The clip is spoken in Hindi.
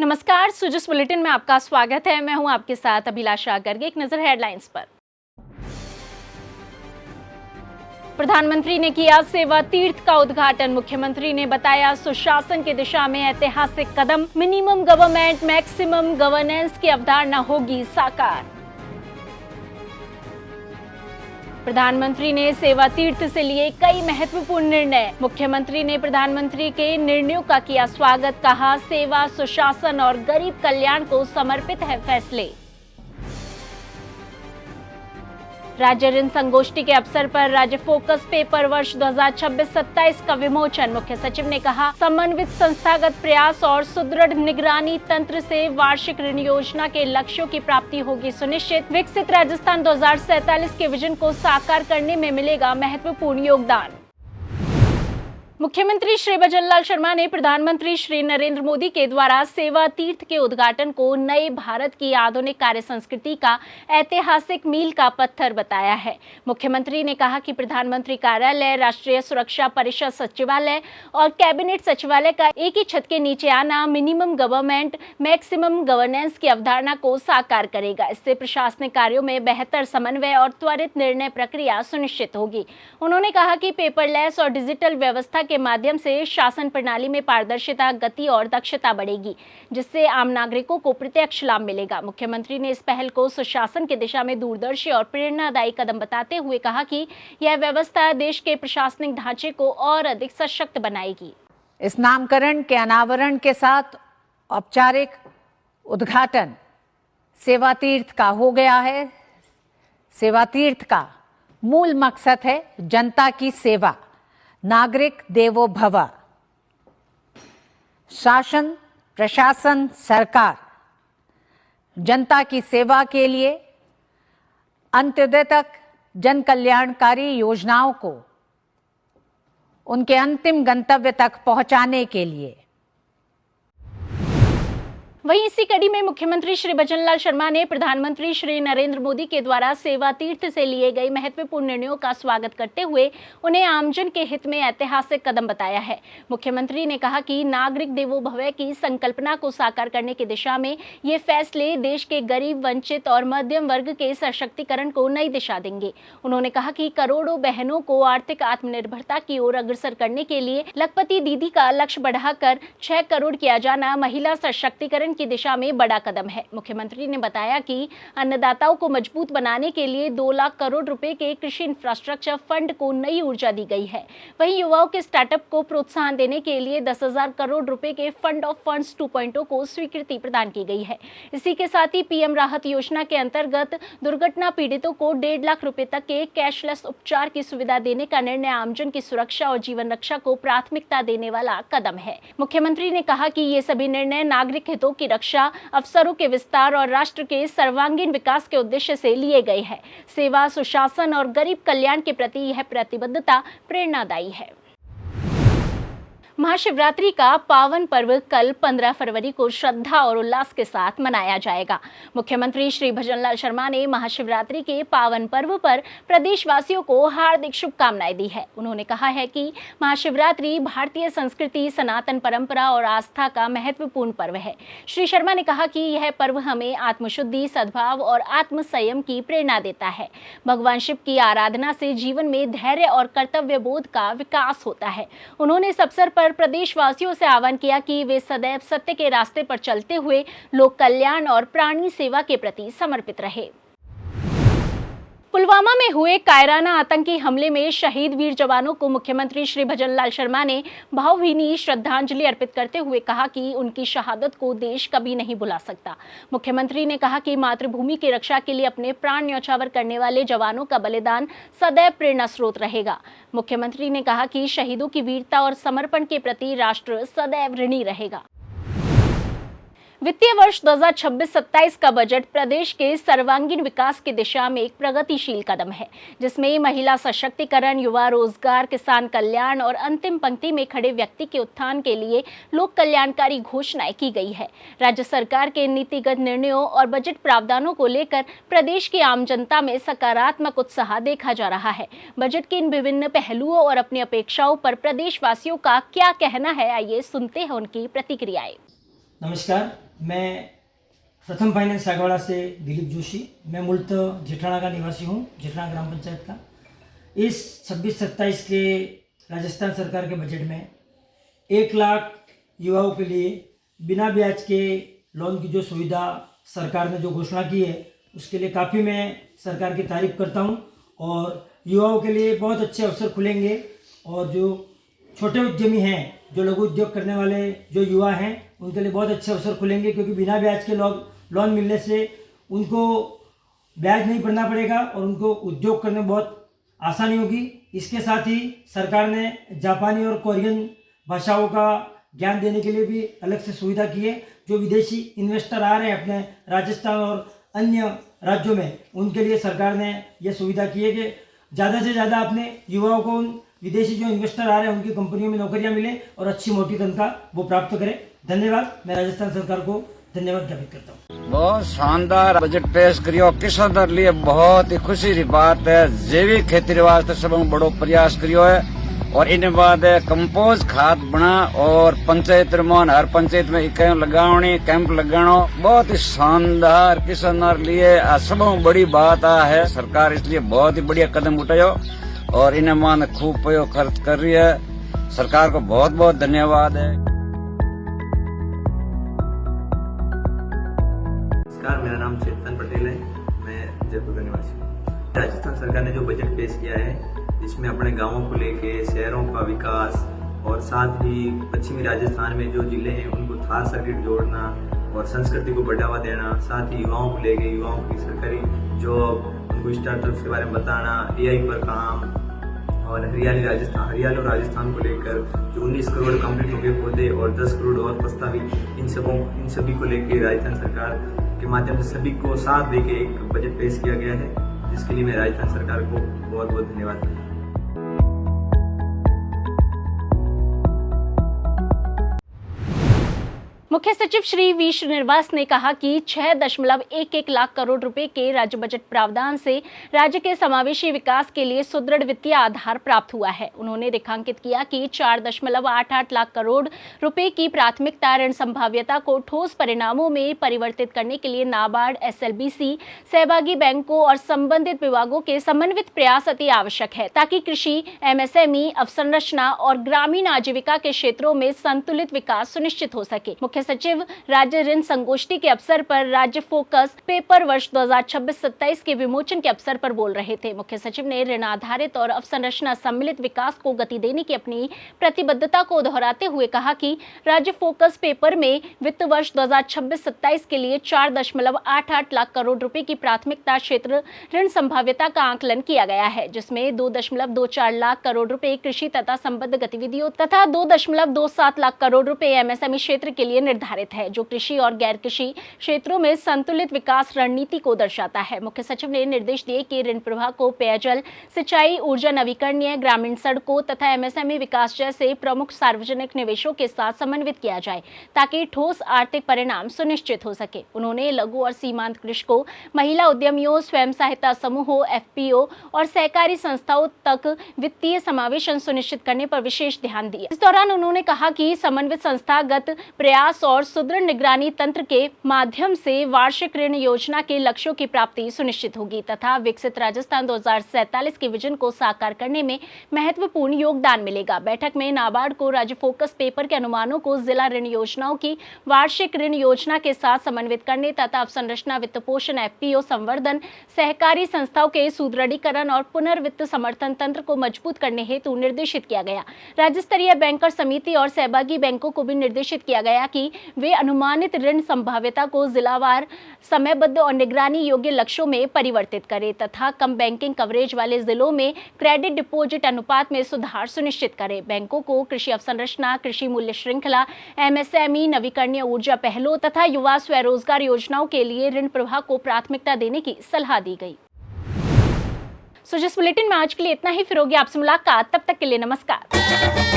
नमस्कार, सुजस बुलेटिन में आपका स्वागत है। मैं हूं आपके साथ अभिलाषा गर्ग। एक नजर हेडलाइंस पर। प्रधानमंत्री ने किया सेवा तीर्थ का उद्घाटन। मुख्यमंत्री ने बताया सुशासन की दिशा में ऐतिहासिक कदम। मिनिमम गवर्नमेंट मैक्सिमम गवर्नेंस की अवधारणा होगी साकार। प्रधानमंत्री ने सेवा तीर्थ से लिए कई महत्वपूर्ण निर्णय। मुख्यमंत्री ने प्रधानमंत्री के निर्णयों का किया स्वागत। कहा सेवा, सुशासन और गरीब कल्याण को समर्पित है फैसले। राज्य ऋण संगोष्ठी के अवसर पर राज्य फोकस पेपर वर्ष 2026-27 का विमोचन। मुख्य सचिव ने कहा समन्वित संस्थागत प्रयास और सुदृढ़ निगरानी तंत्र से वार्षिक ऋण योजना के लक्ष्यों की प्राप्ति होगी सुनिश्चित। विकसित राजस्थान 2047 के विजन को साकार करने में मिलेगा महत्वपूर्ण योगदान। मुख्यमंत्री श्री भजनलाल शर्मा ने प्रधानमंत्री श्री नरेंद्र मोदी के द्वारा सेवा तीर्थ के उद्घाटन को नए भारत की आधुनिक कार्य संस्कृति का ऐतिहासिक मील का पत्थर बताया है। मुख्यमंत्री ने कहा कि प्रधानमंत्री कार्यालय, राष्ट्रीय सुरक्षा परिषद सचिवालय और कैबिनेट सचिवालय का एक ही छत के नीचे आना मिनिमम गवर्नमेंट मैक्सिमम गवर्नेंस की अवधारणा को साकार करेगा। इससे प्रशासनिक कार्यों में बेहतर समन्वय और त्वरित निर्णय प्रक्रिया सुनिश्चित होगी। उन्होंने कहा कि पेपरलेस और डिजिटल व्यवस्था के माध्यम से शासन प्रणाली में पारदर्शिता, गति और दक्षता बढ़ेगी, जिससे आम नागरिकों को प्रत्यक्ष लाभ मिलेगा। मुख्यमंत्री ने इस पहल को सुशासन की दिशा में दूरदर्शी और प्रेरणादायी कदम बताते हुए कहा कि यह व्यवस्था देश के प्रशासनिक ढांचे को और अधिक सशक्त बनाएगी। इस नामकरण के अनावरण के साथ औपचारिक उद्घाटन सेवा तीर्थ का हो गया है। सेवा तीर्थ का मूल मकसद है जनता की सेवा, नागरिक देवो भव। शासन, प्रशासन, सरकार जनता की सेवा के लिए अंत्योदय तक जन कल्याणकारी योजनाओं को उनके अंतिम गंतव्य तक पहुंचाने के लिए। वहीं इसी कड़ी में मुख्यमंत्री श्री भजनलाल शर्मा ने प्रधानमंत्री श्री नरेंद्र मोदी के द्वारा सेवा तीर्थ से लिए गए महत्वपूर्ण निर्णयों का स्वागत करते हुए उन्हें आमजन के हित में ऐतिहासिक कदम बताया है। मुख्यमंत्री ने कहा कि नागरिक देवो भव की संकल्पना को साकार करने की दिशा में ये फैसले देश के गरीब, वंचित और मध्यम वर्ग के सशक्तिकरण को नई दिशा देंगे। उन्होंने कहा कि करोड़ों बहनों को आर्थिक आत्मनिर्भरता की ओर अग्रसर करने के लिए लखपति दीदी का लक्ष्य बढ़ाकर 6 करोड़ किया जाना महिला सशक्तिकरण की दिशा में बड़ा कदम है। मुख्यमंत्री ने बताया कि अन्नदाताओं को मजबूत बनाने के लिए 2 लाख करोड़ रुपए के कृषि इंफ्रास्ट्रक्चर फंड को नई ऊर्जा दी गई है। वहीं युवाओं के स्टार्टअप को प्रोत्साहन देने के लिए 10,000 करोड़ रुपए के फंड ऑफ फंड्स 2.0 को स्वीकृति प्रदान की गई है। इसी के साथ ही पीएम राहत योजना के अंतर्गत दुर्घटना पीड़ितों को 1.5 लाख रुपए तक के कैशलेस उपचार की सुविधा देने का निर्णय आमजन की सुरक्षा और जीवन रक्षा को प्राथमिकता देने वाला कदम है। मुख्यमंत्री ने कहा कि ये सभी निर्णय नागरिक हितों की रक्षा, अवसरों के विस्तार और राष्ट्र के सर्वांगीण विकास के उद्देश्य से लिए गए हैं। सेवा, सुशासन और गरीब कल्याण के प्रति यह प्रतिबद्धता प्रेरणादायी है। महाशिवरात्रि का पावन पर्व कल 15 फरवरी को श्रद्धा और उल्लास के साथ मनाया जाएगा। मुख्यमंत्री श्री भजनलाल शर्मा ने महाशिवरात्रि के पावन पर्व पर प्रदेशवासियों को हार्दिक शुभकामनाएं दी है। उन्होंने कहा है कि महाशिवरात्रि भारतीय संस्कृति, सनातन परंपरा और आस्था का महत्वपूर्ण पर्व है। श्री शर्मा ने कहा कि यह पर्व हमें आत्मशुद्धि, सद्भाव और आत्मसंयम की प्रेरणा देता है। भगवान शिव की आराधना से जीवन में धैर्य और कर्तव्य बोध का विकास होता है। उन्होंने इस अवसर पर प्रदेशवासियों से आह्वान किया कि वे सदैव सत्य के रास्ते पर चलते हुए लोक कल्याण और प्राणी सेवा के प्रति समर्पित रहे। पुलवामा में हुए कायराना आतंकी हमले में शहीद वीर जवानों को मुख्यमंत्री श्री भजनलाल शर्मा ने भावभीनी श्रद्धांजलि अर्पित करते हुए कहा कि उनकी शहादत को देश कभी नहीं भुला सकता। मुख्यमंत्री ने कहा कि मातृभूमि की रक्षा के लिए अपने प्राण न्यौछावर करने वाले जवानों का बलिदान सदैव प्रेरणा स्रोत रहेगा। मुख्यमंत्री ने कहा कि शहीदों की वीरता और समर्पण के प्रति राष्ट्र सदैव ऋणी रहेगा। वित्तीय वर्ष 2026-27 का बजट प्रदेश के सर्वांगीण विकास की दिशा में एक प्रगतिशील कदम है, जिसमें महिला सशक्तिकरण, युवा रोजगार, किसान कल्याण और अंतिम पंक्ति में खड़े व्यक्ति के उत्थान के लिए लोक कल्याणकारी घोषणाएं की गई है। राज्य सरकार के नीतिगत निर्णयों और बजट प्रावधानों को लेकर प्रदेश की आम जनता में सकारात्मक उत्साह देखा जा रहा है। बजट के इन विभिन्न पहलुओं और अपनी अपेक्षाओं पर प्रदेशवासियों का क्या कहना है, आइए सुनते हैं उनकी प्रतिक्रियाएं। नमस्कार, मैं प्रथम फाइनेंस सागवाड़ा से दिलीप जोशी। मैं मूलतः जेठाना का निवासी हूँ, जेठाना ग्राम पंचायत का। इस 26-27 के राजस्थान सरकार के बजट में 1 लाख युवाओं के लिए बिना ब्याज के लोन की जो सुविधा सरकार ने जो घोषणा की है, उसके लिए काफ़ी मैं सरकार की तारीफ करता हूँ। और युवाओं के लिए बहुत अच्छे अवसर खुलेंगे और जो छोटे उद्यमी हैं, जो लघु उद्योग करने वाले जो युवा हैं, उनके लिए बहुत अच्छे अवसर खुलेंगे, क्योंकि बिना ब्याज के लोन मिलने से उनको ब्याज नहीं भरना पड़ेगा और उनको उद्योग करने में बहुत आसानी होगी। इसके साथ ही सरकार ने जापानी और कोरियन भाषाओं का ज्ञान देने के लिए भी अलग से सुविधा की है। जो विदेशी इन्वेस्टर आ रहे हैं अपने राजस्थान और अन्य राज्यों में, उनके लिए सरकार ने यह सुविधा की है कि ज़्यादा से ज़्यादा अपने युवाओं को उन विदेशी जो इन्वेस्टर आ रहे हैं उनकी कंपनियों में नौकरियां मिले और अच्छी मोटी तनख्वाह वो प्राप्त करें। धन्यवाद। मैं राजस्थान सरकार को धन्यवाद ज्ञापित करता हूँ। बहुत शानदार बजट पेश करियो। किसानों के लिए बहुत ही खुशी की बात है। जैविक खेती वास्ते सब बड़ो प्रयास करियो है और इन बाद कंपोस्ट खाद बना और पंचायत रमान हर पंचायत में इकाइयों लगावनी, कैंप लगानो बहुत ही शानदार किसानों के लिए सब बड़ी बात है। सरकार इसलिए बहुत ही बढ़िया कदम उठायो और इन मान खूब पैसा खर्च कर रही है। सरकार को बहुत बहुत धन्यवाद है। नमस्कार, मेरा नाम चेतन पटेल है। मैं जयपुर का निवासी हूँ। राजस्थान सरकार ने जो बजट पेश किया है, जिसमें अपने गांवों को लेके शहरों का विकास और साथ ही पश्चिमी राजस्थान में जो जिले हैं उनको थार सर्किट जोड़ना और संस्कृति को बढ़ावा देना, साथ ही युवाओं को लेके युवाओं की सरकारी जॉब, उनको स्टार्टअप्स के बारे में बताना, AI पर काम और हरियाली और राजस्थान को लेकर जो 19 करोड़ कंप्लीट हो गए पौधे और 10 करोड़ और प्रस्तावित, इन सभी को लेकर राजस्थान सरकार के माध्यम से सभी को साथ देके एक बजट पेश किया गया है, जिसके लिए मैं राजस्थान सरकार को बहुत बहुत धन्यवाद करता हूँ। मुख्य सचिव श्री वी श्रीनिवास ने कहा कि 6.11 लाख करोड़ रुपए के राज्य बजट प्रावधान से राज्य के समावेशी विकास के लिए सुदृढ़ वित्तीय आधार प्राप्त हुआ है। उन्होंने रेखांकित किया कि 4.88 लाख करोड़ रुपए की प्राथमिकता ऋण संभाव्यता को ठोस परिणामों में परिवर्तित करने के लिए नाबार्ड, SLBC, सहभागी बैंकों और संबंधित विभागों के समन्वित प्रयास अति आवश्यक है, ताकि कृषि, MSME, अवसंरचना और ग्रामीण आजीविका के क्षेत्रों में संतुलित विकास सुनिश्चित हो सके। मुख्य सचिव राज्य ऋण संगोष्ठी के अवसर पर राज्य फोकस पेपर वर्ष 2026-27 के विमोचन के अवसर पर बोल रहे थे। मुख्य सचिव ने ऋण आधारित और अवसंरचना सम्मिलित विकास को गति देने की अपनी प्रतिबद्धता को दोहराते हुए कहा कि राज्य फोकस पेपर में वित्त वर्ष 2026-27 के लिए 4.88 लाख करोड़ रुपए की प्राथमिकता क्षेत्र ऋण संभाव्यता का आकलन किया गया है, जिसमें 2.24 लाख करोड़ रुपए कृषि तथा संबद्ध गतिविधियों तथा 2.27 लाख करोड़ रुपए MSME क्षेत्र के लिए निर्धारित है, जो कृषि और गैर कृषि क्षेत्रों में संतुलित विकास रणनीति को दर्शाता है। मुख्य सचिव ने निर्देश दिए कि ऋण प्रवाह को पेयजल, सिंचाई, ऊर्जा नवीकरणीय, ग्रामीण सड़कों तथा MSME विकास जैसे प्रमुख सार्वजनिक निवेशों के साथ समन्वित किया जाए, ताकि ठोस आर्थिक परिणाम सुनिश्चित हो सके। उन्होंने लघु और सीमांत कृषकों, महिला उद्यमियों, स्वयं सहायता समूहों, FPO और सहकारी संस्थाओं तक वित्तीय समावेशन सुनिश्चित करने पर विशेष ध्यान दिया। इस दौरान उन्होंने कहा कि समन्वित संस्थागत प्रयास और सुदृढ़ निगरानी तंत्र के माध्यम से वार्षिक ऋण योजना के लक्ष्यों की प्राप्ति सुनिश्चित होगी तथा विकसित राजस्थान 2047 के विजन को साकार करने में महत्वपूर्ण योगदान मिलेगा। बैठक में नाबार्ड को राज्य फोकस पेपर के अनुमानों को जिला ऋण योजनाओं की वार्षिक ऋण योजना के साथ समन्वित करने तथा अवसंरचना वित्त पोषण, FPO संवर्धन, सहकारी संस्थाओं के सुदृढ़ीकरण और पुनर्वित्त समर्थन तंत्र को मजबूत करने हेतु निर्देशित किया गया। राज्य स्तरीय बैंकर समिति और सहभागी बैंकों को भी निर्देशित किया गया कि वे अनुमानित ऋण संभाव्यता को जिलावार समयबद्ध और निगरानी योग्य लक्ष्यों में परिवर्तित करें तथा कम बैंकिंग कवरेज वाले जिलों में क्रेडिट डिपॉजिट अनुपात में सुधार सुनिश्चित करें। बैंकों को कृषि अवसंरचना, कृषि मूल्य श्रृंखला, MSME, नवीकरणीय ऊर्जा पहलों तथा युवा स्वरोजगार योजनाओं के लिए ऋण प्रवाह को प्राथमिकता देने की सलाह दी गई। जिस बुलेटिन में आज के लिए इतना ही, फिर होगी आपसे मुलाकात। तब तक के लिए नमस्कार।